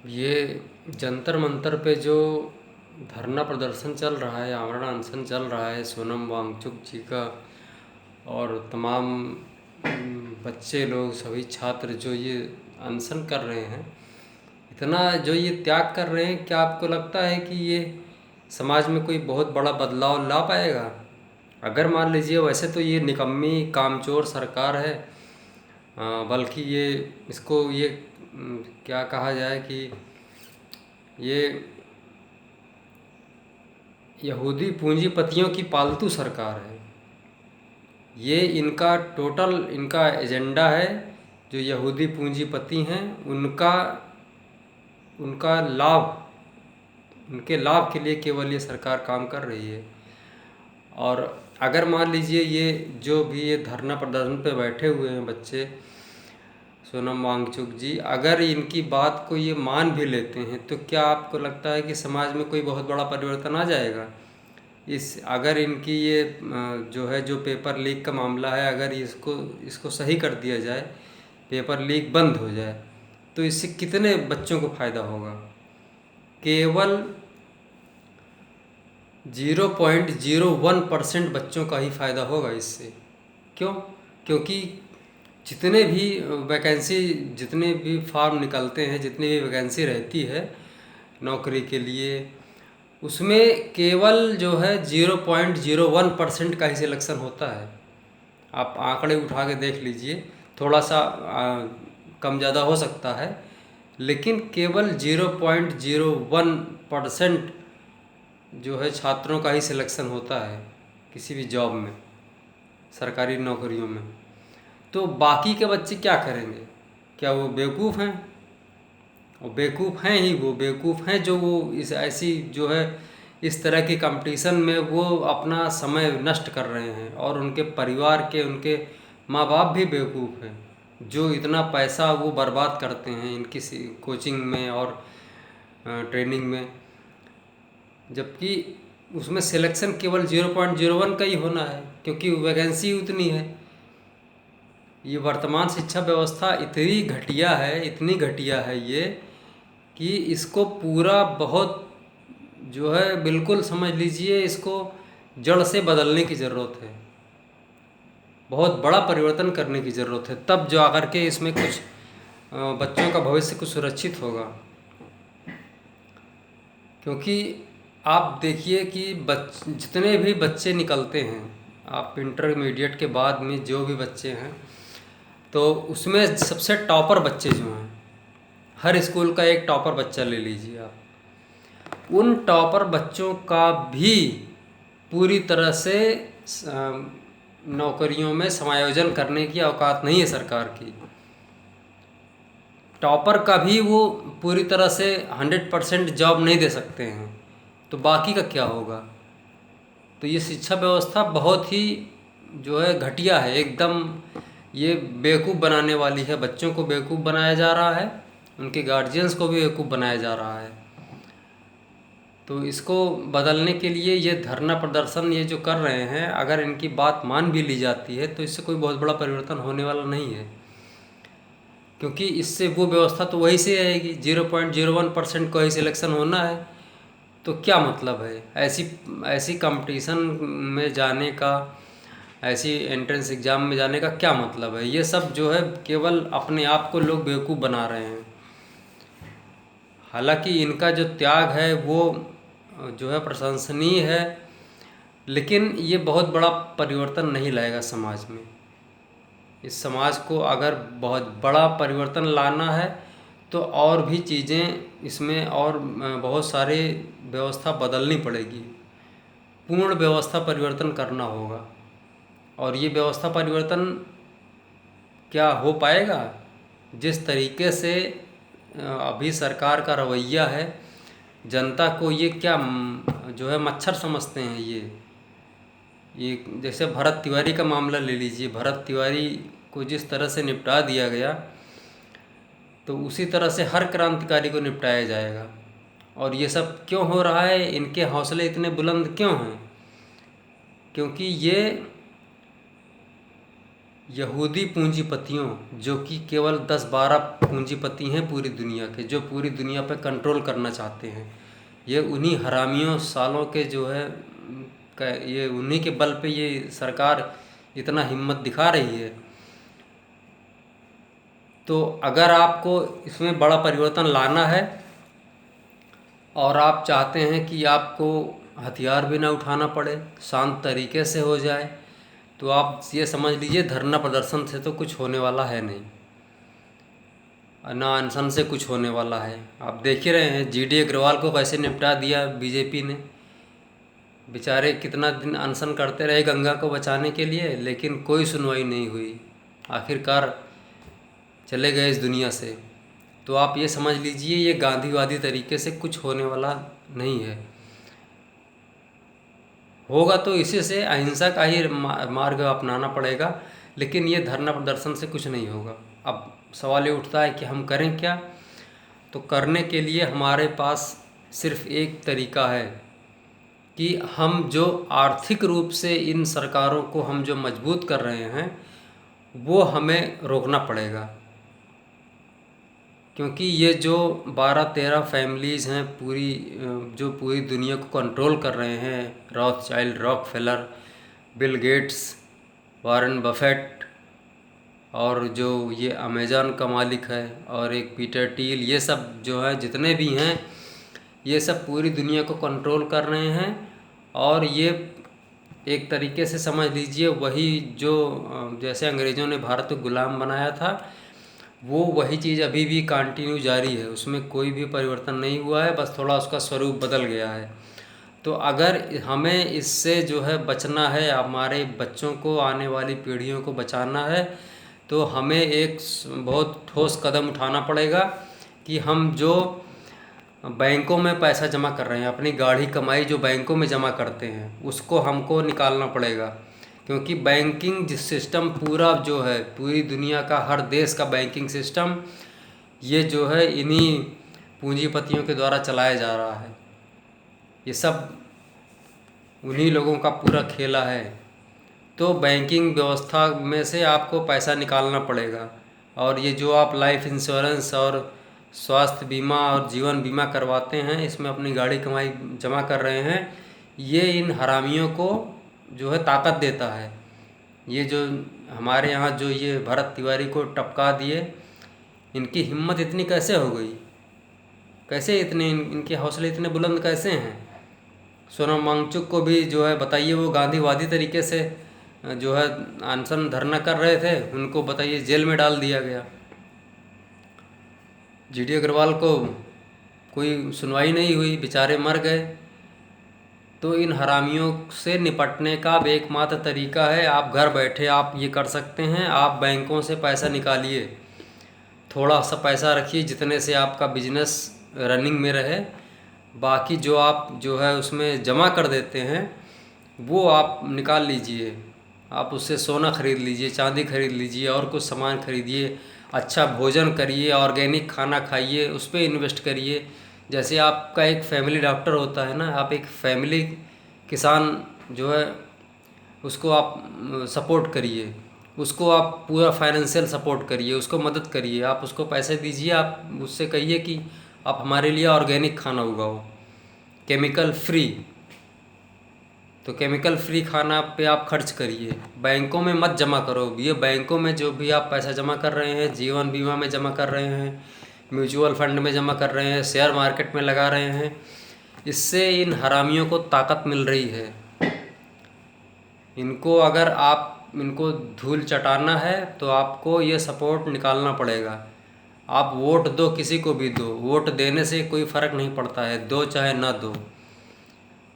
ये जंतर मंतर पे जो धरना प्रदर्शन चल रहा है, आमरण अनशन चल रहा है सोनम वांगचुक जी का, और तमाम बच्चे लोग, सभी छात्र जो ये अनशन कर रहे हैं, इतना जो ये त्याग कर रहे हैं, क्या आपको लगता है कि ये समाज में कोई बहुत बड़ा बदलाव ला पाएगा? अगर मान लीजिए, वैसे तो ये निकम्मी कामचोर सरकार है, बल्कि ये इसको ये क्या कहा जाए कि ये यहूदी पूंजीपतियों की पालतू सरकार है। ये इनका टोटल इनका एजेंडा है। जो यहूदी पूंजीपति हैं, उनका उनका लाभ उनके लाभ के लिए केवल ये सरकार काम कर रही है। और अगर मान लीजिए, ये जो भी ये धरना प्रदर्शन पे बैठे हुए हैं बच्चे, सोनम वांगचुक जी, अगर इनकी बात को ये मान भी लेते हैं, तो क्या आपको लगता है कि समाज में कोई बहुत बड़ा परिवर्तन आ जाएगा? अगर इनकी ये जो है, जो पेपर लीक का मामला है, अगर इसको इसको सही कर दिया जाए, पेपर लीक बंद हो जाए, तो इससे कितने बच्चों को फ़ायदा होगा? केवल 0.01% बच्चों का ही फ़ायदा होगा इससे। क्यों? क्योंकि जितने भी फॉर्म निकलते हैं, जितनी भी वैकेंसी रहती है नौकरी के लिए, उसमें केवल जो है 0.01% का ही सिलेक्शन होता है। आप आंकड़े उठा के देख लीजिए, थोड़ा सा कम ज़्यादा हो सकता है, लेकिन केवल 0.01% जो है छात्रों का ही सिलेक्शन होता है किसी भी जॉब में, सरकारी नौकरियों में। तो बाकी के बच्चे क्या करेंगे? क्या वो बेवकूफ़ हैं? और बेवकूफ़ हैं ही, वो बेवकूफ़ हैं जो वो इस ऐसी जो है, इस तरह की कंपटीशन में वो अपना समय नष्ट कर रहे हैं। और उनके परिवार के, उनके माँ बाप भी बेवकूफ़ हैं, जो इतना पैसा वो बर्बाद करते हैं इनकी कोचिंग में और ट्रेनिंग में, जबकि उसमें सिलेक्शन केवल 0.01 का ही होना है, क्योंकि वैकेंसी उतनी है। ये वर्तमान शिक्षा व्यवस्था इतनी घटिया है, इतनी घटिया है ये, कि इसको पूरा बहुत जो है, बिल्कुल समझ लीजिए, इसको जड़ से बदलने की ज़रूरत है। बहुत बड़ा परिवर्तन करने की ज़रूरत है, तब जो आकर के इसमें कुछ बच्चों का भविष्य कुछ सुरक्षित होगा। क्योंकि आप देखिए कि जितने भी बच्चे निकलते हैं, आप इंटरमीडिएट के बाद में जो भी बच्चे हैं, तो उसमें सबसे टॉपर बच्चे जो हैं, हर स्कूल का एक टॉपर बच्चा ले लीजिए आप, उन टॉपर बच्चों का भी पूरी तरह से नौकरियों में समायोजन करने की औकात नहीं है सरकार की। टॉपर का भी वो पूरी तरह से 100% जॉब नहीं दे सकते हैं, तो बाकी का क्या होगा? तो ये शिक्षा व्यवस्था बहुत ही जो है घटिया है एकदम। ये बेवकूफ़ बनाने वाली है, बच्चों को बेवकूफ़ बनाया जा रहा है, उनके गार्जियंस को भी बेवकूफ़ बनाया जा रहा है। तो इसको बदलने के लिए ये धरना प्रदर्शन ये जो कर रहे हैं, अगर इनकी बात मान भी ली जाती है, तो इससे कोई बहुत बड़ा परिवर्तन होने वाला नहीं है। क्योंकि इससे वो व्यवस्था तो वही से आएगी, 0.01% को ही सिलेक्शन होना है, तो क्या मतलब है ऐसी ऐसी कंपटीशन में जाने का, ऐसी एंट्रेंस एग्ज़ाम में जाने का क्या मतलब है? ये सब जो है केवल अपने आप को लोग बेवकूफ़ बना रहे हैं। हालांकि इनका जो त्याग है वो जो है प्रशंसनीय है, लेकिन ये बहुत बड़ा परिवर्तन नहीं लाएगा समाज में। इस समाज को अगर बहुत बड़ा परिवर्तन लाना है, तो और भी चीज़ें इसमें, और बहुत सारे व्यवस्था बदलनी पड़ेगी, पूर्ण व्यवस्था परिवर्तन करना होगा। और ये व्यवस्था परिवर्तन क्या हो पाएगा? जिस तरीके से अभी सरकार का रवैया है, जनता को ये क्या जो है मच्छर समझते हैं। ये जैसे भरत तिवारी का मामला ले लीजिए, भरत तिवारी को जिस तरह से निपटा दिया गया, तो उसी तरह से हर क्रांतिकारी को निपटाया जाएगा। और ये सब क्यों हो रहा है? इनके हौसले इतने बुलंद क्यों हैं? क्योंकि ये यहूदी पूंजीपतियों, जो कि केवल 10-12 पूंजीपति हैं पूरी दुनिया के, जो पूरी दुनिया पे कंट्रोल करना चाहते हैं, ये उन्हीं हरामियों सालों के जो है ये उन्हीं के बल पे ये सरकार इतना हिम्मत दिखा रही है। तो अगर आपको इसमें बड़ा परिवर्तन लाना है और आप चाहते हैं कि आपको हथियार भी ना उठाना पड़े, शांत तरीके से हो जाए, तो आप ये समझ लीजिए धरना प्रदर्शन से तो कुछ होने वाला है नहीं, ना अनशन से कुछ होने वाला है। आप देख ही रहे हैं जीडी अग्रवाल को कैसे निपटा दिया बीजेपी ने। बेचारे कितना दिन अनशन करते रहे गंगा को बचाने के लिए, लेकिन कोई सुनवाई नहीं हुई, आखिरकार चले गए इस दुनिया से। तो आप ये समझ लीजिए ये गांधीवादी तरीके से कुछ होने वाला नहीं है। होगा तो इसी से अहिंसा का ही मार्ग अपनाना पड़ेगा, लेकिन ये धरना प्रदर्शन से कुछ नहीं होगा। अब सवाल ये उठता है कि हम करें क्या। तो करने के लिए हमारे पास सिर्फ एक तरीका है कि हम जो आर्थिक रूप से इन सरकारों को हम जो मजबूत कर रहे हैं वो हमें रोकना पड़ेगा। क्योंकि ये जो 12-13 फैमिलीज़ हैं जो पूरी दुनिया को कंट्रोल कर रहे हैं, Rothschild, Rockefeller, Bill Gates, Warren Buffett, और जो ये अमेज़न का मालिक है, और एक पीटर टील, ये सब जो है जितने भी हैं ये सब पूरी दुनिया को कंट्रोल कर रहे हैं। और ये एक तरीके से समझ लीजिए वही जो जैसे अंग्रेज़ों ने भारत को गुलाम बनाया था, वो वही चीज़ अभी भी कंटिन्यू जारी है, उसमें कोई भी परिवर्तन नहीं हुआ है, बस थोड़ा उसका स्वरूप बदल गया है। तो अगर हमें इससे जो है बचना है, हमारे बच्चों को, आने वाली पीढ़ियों को बचाना है, तो हमें एक बहुत ठोस कदम उठाना पड़ेगा कि हम जो बैंकों में पैसा जमा कर रहे हैं, अपनी गाढ़ी कमाई जो बैंकों में जमा करते हैं, उसको हमको निकालना पड़ेगा। क्योंकि बैंकिंग सिस्टम पूरा जो है, पूरी दुनिया का हर देश का बैंकिंग सिस्टम ये जो है इन्हीं पूंजीपतियों के द्वारा चलाया जा रहा है। ये सब उन्हीं लोगों का पूरा खेला है। तो बैंकिंग व्यवस्था में से आपको पैसा निकालना पड़ेगा। और ये जो आप लाइफ इंश्योरेंस और स्वास्थ्य बीमा और जीवन बीमा करवाते हैं, इसमें अपनी गाड़ी कमाई जमा कर रहे हैं, ये इन हरामियों को जो है ताकत देता है। ये जो हमारे यहाँ जो ये भरत तिवारी को टपका दिए, इनकी हिम्मत इतनी कैसे हो गई, कैसे इतने इनके हौसले इतने बुलंद कैसे हैं। सोनम वांगचुक को भी जो है बताइए, वो गांधीवादी तरीके से जो है अनशन धरना कर रहे थे, उनको बताइए जेल में डाल दिया गया। जीडी अग्रवाल को कोई सुनवाई नहीं हुई, बेचारे मर गए। तो इन हरामियों से निपटने का अब एकमात्र तरीका है, आप घर बैठे आप ये कर सकते हैं, आप बैंकों से पैसा निकालिए, थोड़ा सा पैसा रखिए जितने से आपका बिजनेस रनिंग में रहे। बाकी जो आप जो है उसमें जमा कर देते हैं वो आप निकाल लीजिए, आप उससे सोना खरीद लीजिए, चांदी खरीद लीजिए, और कुछ सामान खरीदिए, अच्छा भोजन करिए, ऑर्गेनिक खाना खाइए, उस पर इन्वेस्ट करिए। जैसे आपका एक फैमिली डॉक्टर होता है ना, आप एक फैमिली किसान जो है उसको आप सपोर्ट करिए, उसको आप पूरा फाइनेंशियल सपोर्ट करिए, उसको मदद करिए, आप उसको पैसे दीजिए, आप उससे कहिए कि आप हमारे लिए ऑर्गेनिक खाना उगाओ, केमिकल फ्री। तो केमिकल फ्री खाना पे आप खर्च करिए, बैंकों में मत जमा करो। ये बैंकों में जो भी आप पैसा जमा कर रहे हैं, जीवन बीमा में जमा कर रहे हैं, म्यूचुअल फंड में जमा कर रहे हैं, शेयर मार्केट में लगा रहे हैं, इससे इन हरामियों को ताकत मिल रही है। इनको अगर आप इनको धूल चटाना है तो आपको ये सपोर्ट निकालना पड़ेगा। आप वोट दो, किसी को भी दो, वोट देने से कोई फ़र्क नहीं पड़ता है, दो चाहे ना दो,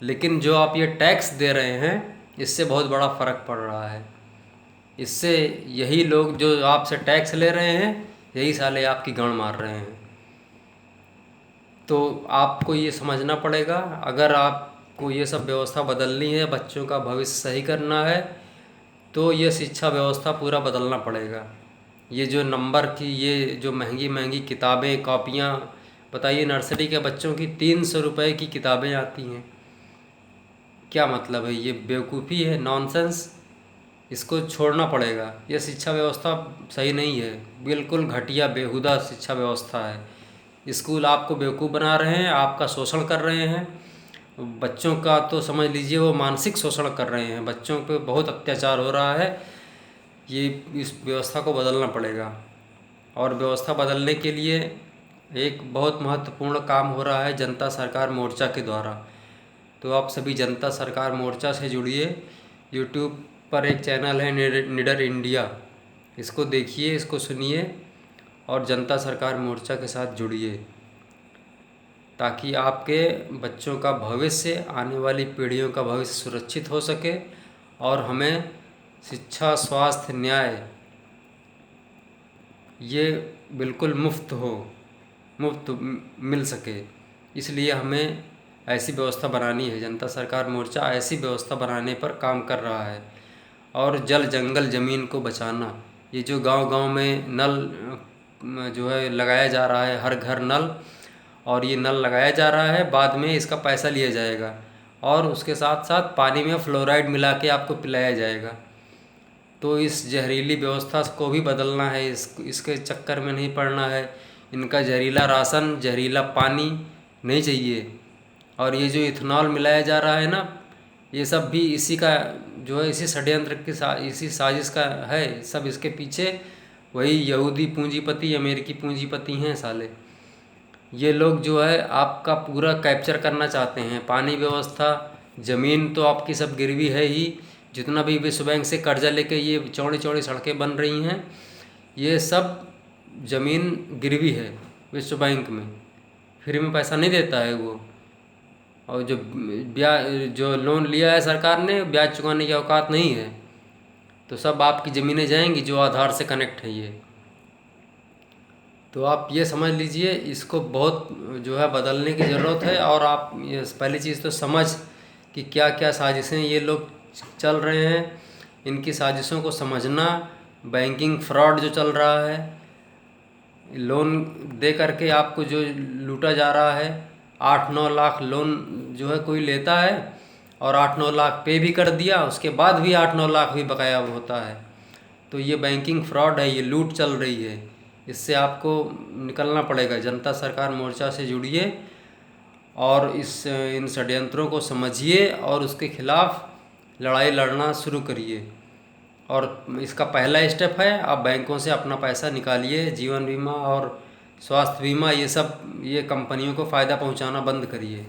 लेकिन जो आप ये टैक्स दे रहे हैं इससे बहुत बड़ा फ़र्क पड़ रहा है। इससे यही लोग जो आपसे टैक्स ले रहे हैं, यही साले आपकी गांड मार रहे हैं। तो आपको ये समझना पड़ेगा, अगर आपको ये सब व्यवस्था बदलनी है, बच्चों का भविष्य सही करना है, तो ये शिक्षा व्यवस्था पूरा बदलना पड़ेगा। ये जो नंबर की ये जो महंगी महंगी किताबें, कॉपियाँ, बताइए नर्सरी के बच्चों की 300 रुपये की किताबें आती हैं, क्या मतलब है? ये बेवकूफ़ी है, नॉनसेंस। इसको छोड़ना पड़ेगा। ये शिक्षा व्यवस्था सही नहीं है, बिल्कुल घटिया बेहुदा शिक्षा व्यवस्था है। स्कूल आपको बेवकूफ़ बना रहे हैं, आपका शोषण कर रहे हैं। बच्चों का तो समझ लीजिए वो मानसिक शोषण कर रहे हैं, बच्चों पे बहुत अत्याचार हो रहा है। ये इस व्यवस्था को बदलना पड़ेगा। और व्यवस्था बदलने के लिए एक बहुत महत्वपूर्ण काम हो रहा है जनता सरकार मोर्चा के द्वारा। तो आप सभी जनता सरकार मोर्चा से जुड़िए। यूट्यूब पर एक चैनल है निडर इंडिया, इसको देखिए, इसको सुनिए और जनता सरकार मोर्चा के साथ जुड़िए, ताकि आपके बच्चों का भविष्य, आने वाली पीढ़ियों का भविष्य सुरक्षित हो सके और हमें शिक्षा, स्वास्थ्य, न्याय ये बिल्कुल मुफ्त मिल सके। इसलिए हमें ऐसी व्यवस्था बनानी है। जनता सरकार मोर्चा ऐसी व्यवस्था बनाने पर काम कर रहा है। और जल जंगल ज़मीन को बचाना, ये जो गांव-गांव में नल जो है लगाया जा रहा है, हर घर नल, और ये नल लगाया जा रहा है, बाद में इसका पैसा लिया जाएगा और उसके साथ साथ पानी में फ्लोराइड मिला के आपको पिलाया जाएगा। तो इस जहरीली व्यवस्था को भी बदलना है, इसके चक्कर में नहीं पड़ना है। इनका जहरीला राशन, जहरीला पानी नहीं चाहिए। और ये जो इथेनॉल मिलाया जा रहा है ना, ये सब भी इसी का जो है, इसी षड्यंत्र की इसी साजिश का है। सब इसके पीछे वही यहूदी पूंजीपति, अमेरिकी पूंजीपति हैं साले। ये लोग जो है आपका पूरा कैप्चर करना चाहते हैं। पानी व्यवस्था, ज़मीन तो आपकी सब गिरवी है ही। जितना भी विश्व बैंक से कर्जा लेके ये चौड़ी चौड़ी सड़कें बन रही हैं, ये सब ज़मीन गिरवी है विश्व बैंक में। फ्री में पैसा नहीं देता है वो। और जो लोन लिया है सरकार ने, ब्याज चुकाने की औकात नहीं है। तो सब आपकी ज़मीनें जाएंगी जो आधार से कनेक्ट है ये। तो आप ये समझ लीजिए, इसको बहुत जो है बदलने की ज़रूरत है। और आप ये पहली चीज़ तो समझ कि क्या क्या साजिशें ये लोग चल रहे हैं, इनकी साजिशों को समझना। बैंकिंग फ्रॉड जो चल रहा है, लोन दे करके आपको जो लूटा जा रहा है, 8-9 लाख लोन जो है कोई लेता है और 8-9 लाख पे भी कर दिया, उसके बाद भी 8-9 लाख भी बकाया होता है। तो ये बैंकिंग फ्रॉड है, ये लूट चल रही है। इससे आपको निकलना पड़ेगा। जनता सरकार मोर्चा से जुड़िए और इन षड्यंत्रों को समझिए और उसके खिलाफ लड़ाई लड़ना शुरू करिए। और इसका पहला स्टेप है, आप बैंकों से अपना पैसा निकालिए। जीवन बीमा और स्वास्थ्य बीमा, ये सब, ये कंपनियों को फ़ायदा पहुंचाना बंद करिए।